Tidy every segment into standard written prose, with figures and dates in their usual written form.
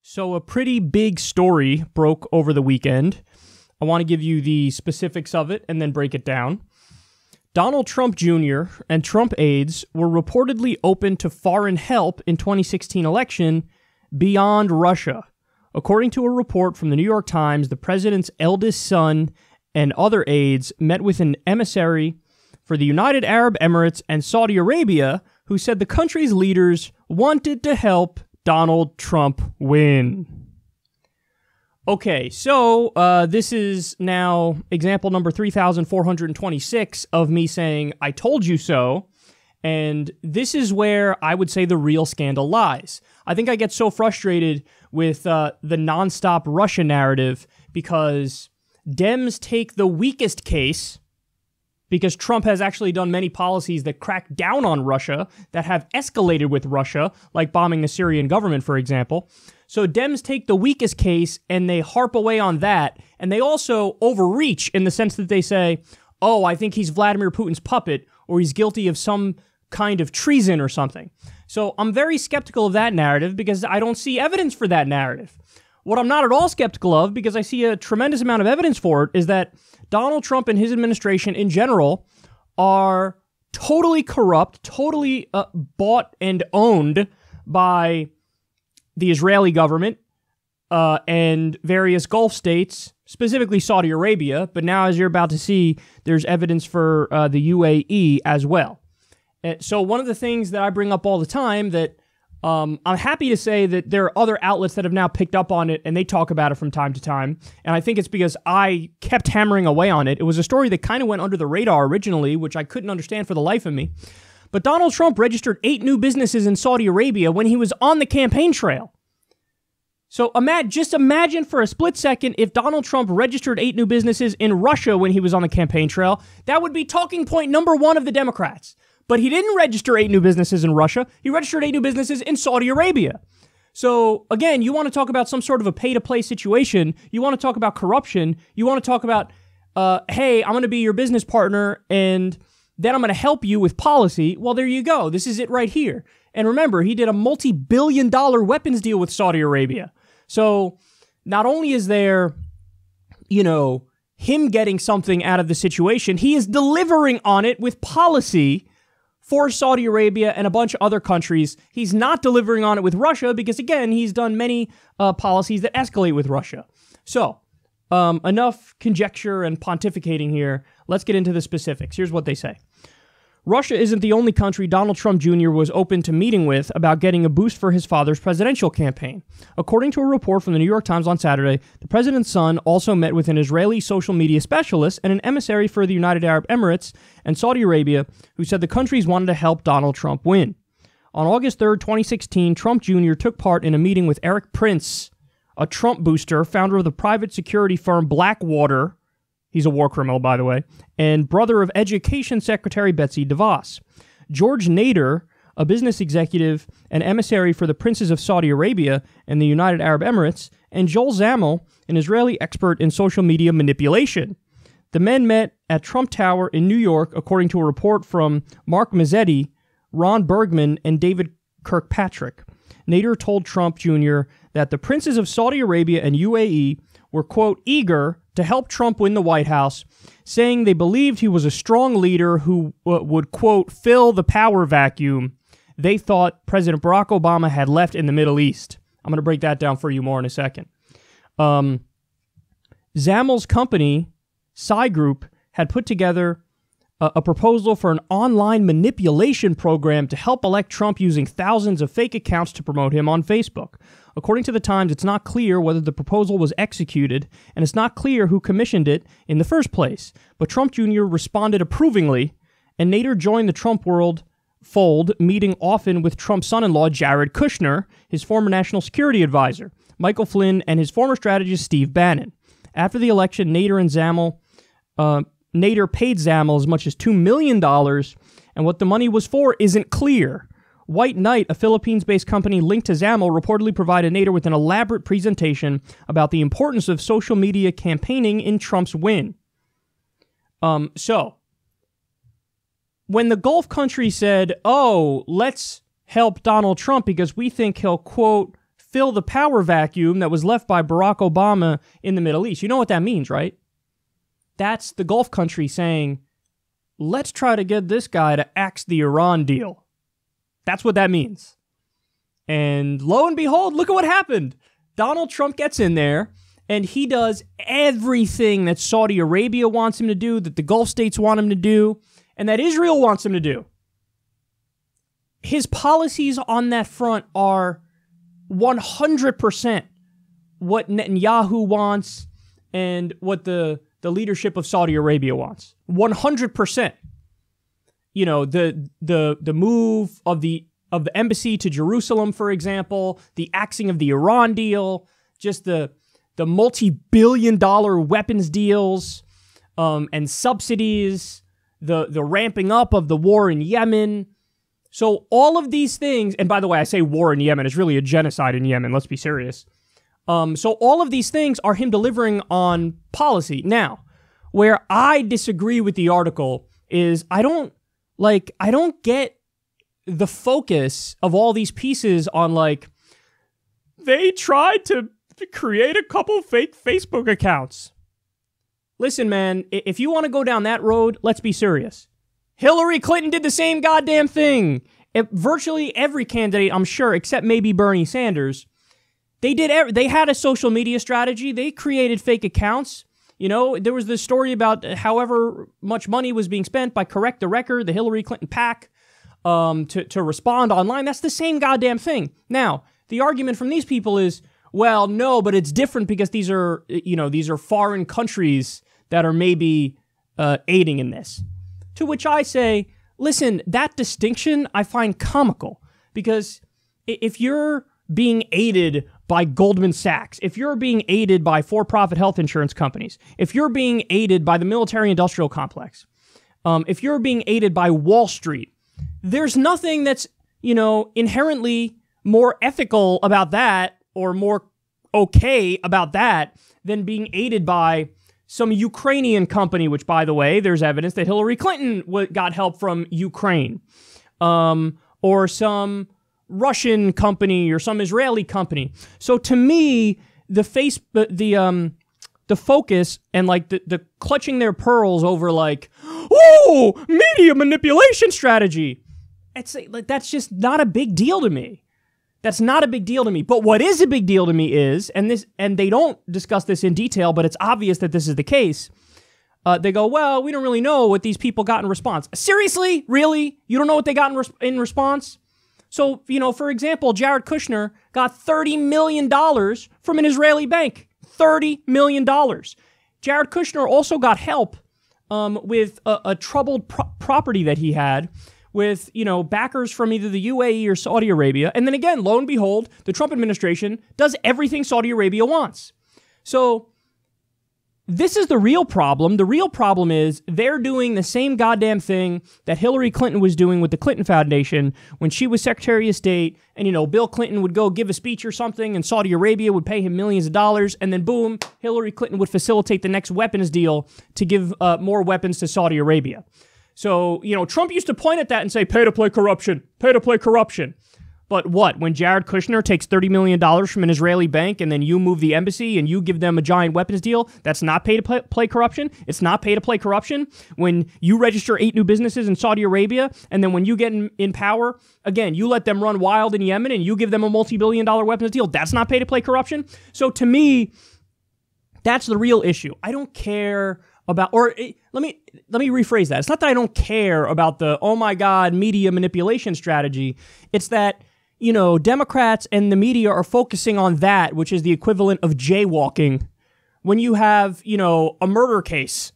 So a pretty big story broke over the weekend. I want to give you the specifics of it and then break it down. Donald Trump Jr. and Trump aides were reportedly open to foreign help in 2016 election beyond Russia. According to a report from the New York Times, the president's eldest son and other aides met with an emissary for the United Arab Emirates and Saudi Arabia, who said the country's leaders wanted to help Donald Trump win. Okay, so this is now example number 3,426 of me saying, I told you so, and this is where I would say the real scandal lies. I think I get so frustrated with the nonstop Russia narrative because Dems take the weakest case, because Trump has actually done many policies that crack down on Russia, that have escalated with Russia, like bombing the Syrian government, for example. So Dems take the weakest case and they harp away on that, and they also overreach in the sense that they say, oh, I think he's Vladimir Putin's puppet, or he's guilty of some kind of treason or something. So I'm very skeptical of that narrative because I don't see evidence for that narrative. What I'm not at all skeptical of, because I see a tremendous amount of evidence for it, is that Donald Trump and his administration in general are totally corrupt, totally bought and owned by the Israeli government and various Gulf states, specifically Saudi Arabia. But now, as you're about to see, there's evidence for the UAE as well. So one of the things that I bring up all the time that I'm happy to say that there are other outlets that have now picked up on it and they talk about it from time to time. And I think it's because I kept hammering away on it. It was a story that kind of went under the radar originally, which I couldn't understand for the life of me. But Donald Trump registered 8 new businesses in Saudi Arabia when he was on the campaign trail. So just imagine for a split second if Donald Trump registered 8 new businesses in Russia when he was on the campaign trail. That would be talking point number 1 of the Democrats. But he didn't register 8 new businesses in Russia. He registered 8 new businesses in Saudi Arabia. So, again, you want to talk about some sort of a pay-to-play situation. You want to talk about corruption. You want to talk about, hey, I'm going to be your business partner, and then I'm going to help you with policy. Well, there you go. This is it right here. And remember, he did a multi-billion-dollar weapons deal with Saudi Arabia. So, not only is there, him getting something out of the situation, he is delivering on it with policy for Saudi Arabia and a bunch of other countries. He's not delivering on it with Russia because, again, he's done many policies that escalate with Russia. So, enough conjecture and pontificating here. Let's get into the specifics. Here's what they say. Russia isn't the only country Donald Trump Jr. was open to meeting with about getting a boost for his father's presidential campaign. According to a report from the New York Times on Saturday, the president's son also met with an Israeli social media specialist and an emissary for the United Arab Emirates and Saudi Arabia, who said the countries wanted to help Donald Trump win. On August 3rd, 2016, Trump Jr. took part in a meeting with Eric Prince, a Trump booster, founder of the private security firm Blackwater. He's a war criminal, by the way, and brother of Education Secretary Betsy DeVos. George Nader, a business executive and emissary for the princes of Saudi Arabia and the United Arab Emirates, and Joel Zamel, an Israeli expert in social media manipulation. The men met at Trump Tower in New York, according to a report from Mark Mazzetti, Ron Bergman, and David Kirkpatrick. Nader told Trump Jr. that the princes of Saudi Arabia and UAE were, quote, eager to help Trump win the White House, saying they believed he was a strong leader who would, quote, fill the power vacuum they thought President Barack Obama had left in the Middle East. I'm going to break that down for you more in a second. Zamel's company, Psy Group, had put together a proposal for an online manipulation program to help elect Trump using thousands of fake accounts to promote him on Facebook. According to the Times, it's not clear whether the proposal was executed, and it's not clear who commissioned it in the first place. But Trump Jr. responded approvingly, and Nader joined the Trump world fold, meeting often with Trump's son-in-law, Jared Kushner, his former national security advisor, Michael Flynn, and his former strategist, Steve Bannon. After the election, Nader paid Zamel as much as $2 million, and what the money was for isn't clear. White Knight, a Philippines-based company linked to Zamel, reportedly provided Nader with an elaborate presentation about the importance of social media campaigning in Trump's win. So, when the Gulf countries said, oh, let's help Donald Trump because we think he'll, quote, fill the power vacuum that was left by Barack Obama in the Middle East. You know what that means, right? That's the Gulf country saying, let's try to get this guy to axe the Iran deal. That's what that means. And lo and behold, look at what happened. Donald Trump gets in there, and he does everything that Saudi Arabia wants him to do, that the Gulf states want him to do, and that Israel wants him to do. His policies on that front are 100% what Netanyahu wants and what the leadership of Saudi Arabia wants. 100%. You know, the move of the embassy to Jerusalem, for example, the axing of the Iran deal, just the multi-billion-dollar weapons deals and subsidies, the ramping up of the war in Yemen. So all of these things, and by the way, I say war in Yemen, it's really a genocide in Yemen, let's be serious. So all of these things are him delivering on policy. Now, where I disagree with the article is I don't get the focus of all these pieces on like, they tried to create a couple fake Facebook accounts. Listen, man, if you want to go down that road, let's be serious. Hillary Clinton did the same goddamn thing. Virtually every candidate, I'm sure, except maybe Bernie Sanders, they had a social media strategy. They created fake accounts. You know, there was this story about however much money was being spent by Correct the Record, the Hillary Clinton PAC, to respond online. That's the same goddamn thing. Now, the argument from these people is, well, no, but it's different because these are foreign countries that are maybe aiding in this. To which I say, listen, that distinction I find comical, because if you're being aided by Goldman Sachs, if you're being aided by for-profit health insurance companies, if you're being aided by the military-industrial complex, if you're being aided by Wall Street, there's nothing that's, inherently more ethical about that or more okay about that than being aided by some Ukrainian company, which, by the way, there's evidence that Hillary Clinton got help from Ukraine, or some Russian company or some Israeli company. So to me, the focus and like the clutching their pearls over like, oh, media manipulation strategy. It's like, that's just not a big deal to me. That's not a big deal to me. But what is a big deal to me is, and they don't discuss this in detail, but it's obvious that this is the case. They go, well, we don't really know what these people got in response. Seriously? Really? You don't know what they got in response? So, for example, Jared Kushner got $30 million from an Israeli bank. $30 million. Jared Kushner also got help with a troubled property that he had with, backers from either the UAE or Saudi Arabia. And then again, lo and behold, the Trump administration does everything Saudi Arabia wants. So this is the real problem. The real problem is they're doing the same goddamn thing that Hillary Clinton was doing with the Clinton Foundation when she was Secretary of State. And, Bill Clinton would go give a speech or something and Saudi Arabia would pay him millions of dollars. And then boom, Hillary Clinton would facilitate the next weapons deal to give more weapons to Saudi Arabia. So, Trump used to point at that and say, pay to play corruption, pay to play corruption. But what, when Jared Kushner takes $30 million from an Israeli bank and then you move the embassy and you give them a giant weapons deal, that's not pay to play corruption? It's not pay to play corruption? When you register 8 new businesses in Saudi Arabia and then when you get in power, again, you let them run wild in Yemen and you give them a multi-billion-dollar weapons deal, that's not pay to play corruption? So to me, that's the real issue. I don't care about, or let me rephrase that. It's not that I don't care about the, oh my God, media manipulation strategy. It's that, Democrats and the media are focusing on that, which is the equivalent of jaywalking. When you have, a murder case,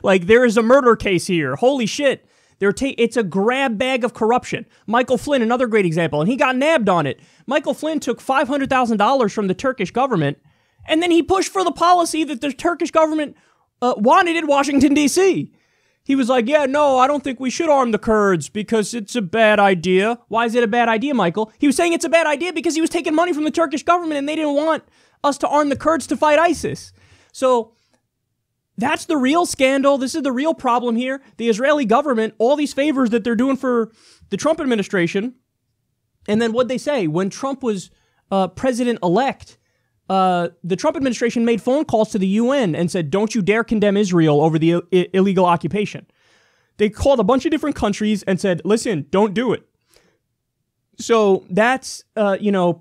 like there is a murder case here. Holy shit. It's a grab bag of corruption. Michael Flynn, another great example, and he got nabbed on it. Michael Flynn took $500,000 from the Turkish government, and then he pushed for the policy that the Turkish government wanted in Washington, D.C. He was like, yeah, no, I don't think we should arm the Kurds because it's a bad idea. Why is it a bad idea, Michael? He was saying it's a bad idea because he was taking money from the Turkish government and they didn't want us to arm the Kurds to fight ISIS. So that's the real scandal. This is the real problem here. The Israeli government, all these favors that they're doing for the Trump administration. And then what'd they say? When Trump was president-elect, the Trump administration made phone calls to the UN and said, don't you dare condemn Israel over the illegal occupation. They called a bunch of different countries and said, listen, don't do it. So that's,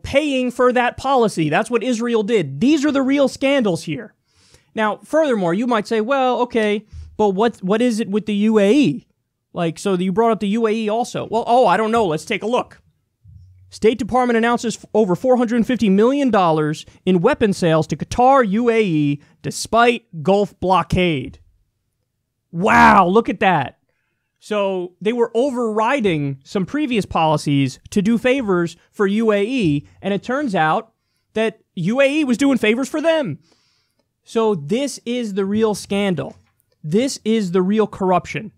paying for that policy. That's what Israel did. These are the real scandals here. Now, furthermore, you might say, well, okay, but what is it with the UAE? Like, so you brought up the UAE also. Well, I don't know. Let's take a look. State Department announces over $450 million in weapon sales to Qatar, UAE, despite Gulf blockade. Wow, look at that. So they were overriding some previous policies to do favors for UAE, and it turns out that UAE was doing favors for them. So this is the real scandal. This is the real corruption.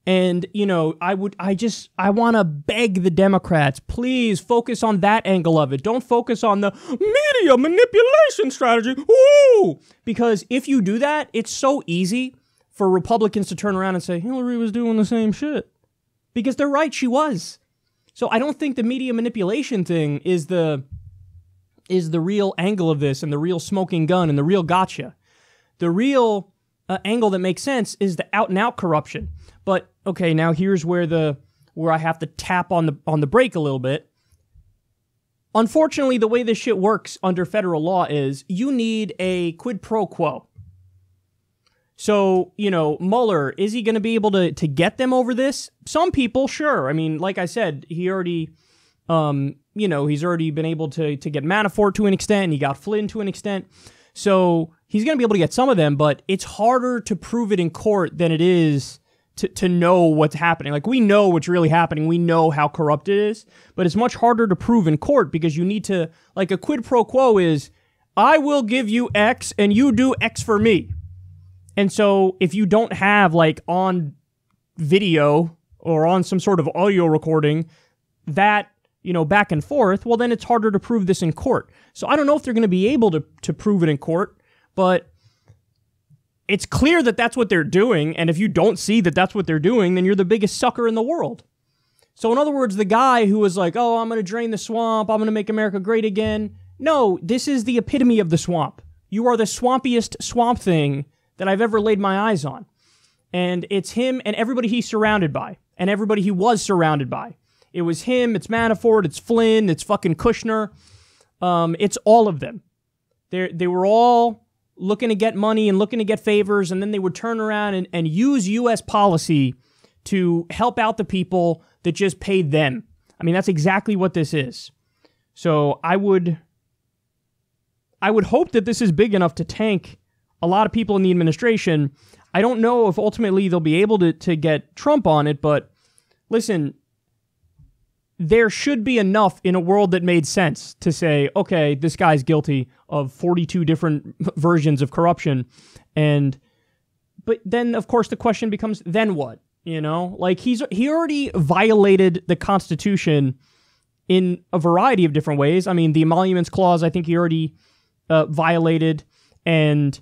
And, I want to beg the Democrats, please focus on that angle of it. Don't focus on the media manipulation strategy. Ooh! Because if you do that, it's so easy for Republicans to turn around and say, Hillary was doing the same shit. Because they're right, she was. So I don't think the media manipulation thing is the real angle of this and the real smoking gun and the real gotcha. The real angle that makes sense is the out-and-out corruption. But, okay, now here's where I have to tap on the brake a little bit. Unfortunately, the way this shit works under federal law is you need a quid pro quo. So, Mueller, is he going to be able to get them over this? Some people, sure. I mean, like I said, he already, he's already been able to get Manafort to an extent. He got Flynn to an extent. So he's going to be able to get some of them, but it's harder to prove it in court than it is to know what's happening. Like, we know what's really happening. We know how corrupt it is, but it's much harder to prove in court because you need to, like, a quid pro quo is, I will give you X and you do X for me. And so if you don't have, like, on video or on some sort of audio recording that, back and forth, well, then it's harder to prove this in court. So I don't know if they're going to be able to prove it in court, but it's clear that that's what they're doing. And if you don't see that that's what they're doing, then you're the biggest sucker in the world. So in other words, the guy who was like, oh, I'm going to drain the swamp, I'm going to make America great again. No, this is the epitome of the swamp. You are the swampiest swamp thing that I've ever laid my eyes on. And it's him and everybody he's surrounded by, and everybody he was surrounded by. It was him, it's Manafort, it's Flynn, it's fucking Kushner. It's all of them. They were all looking to get money and looking to get favors, and then they would turn around and use U.S. policy to help out the people that just paid them. I mean, that's exactly what this is. So I would hope that this is big enough to tank a lot of people in the administration. I don't know if ultimately they'll be able to get Trump on it, but listen, there should be enough in a world that made sense to say, okay, this guy's guilty of 42 different versions of corruption. But then, of course, the question becomes, then what? Like, he already violated the Constitution in a variety of different ways. I mean, the Emoluments Clause, I think he already violated, and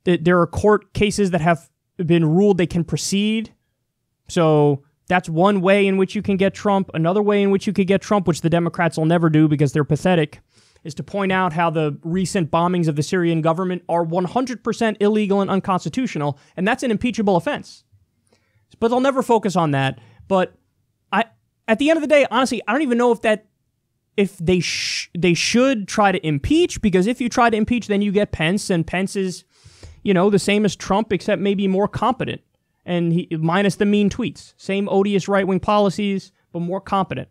there are court cases that have been ruled they can proceed. So that's one way in which you can get Trump. Another way in which you could get Trump, which the Democrats will never do because they're pathetic, is to point out how the recent bombings of the Syrian government are 100% illegal and unconstitutional, and that's an impeachable offense. But they'll never focus on that. But at the end of the day, honestly, I don't even know if they should try to impeach, because if you try to impeach, then you get Pence, and Pence is, the same as Trump, except maybe more competent. And he, minus the mean tweets. Same odious right-wing policies, but more competent.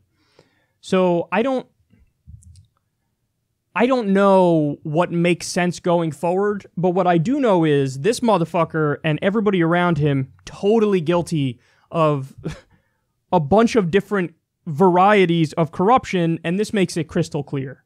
So I don't know what makes sense going forward, but what I do know is this motherfucker and everybody around him totally guilty of a bunch of different varieties of corruption, and this makes it crystal clear.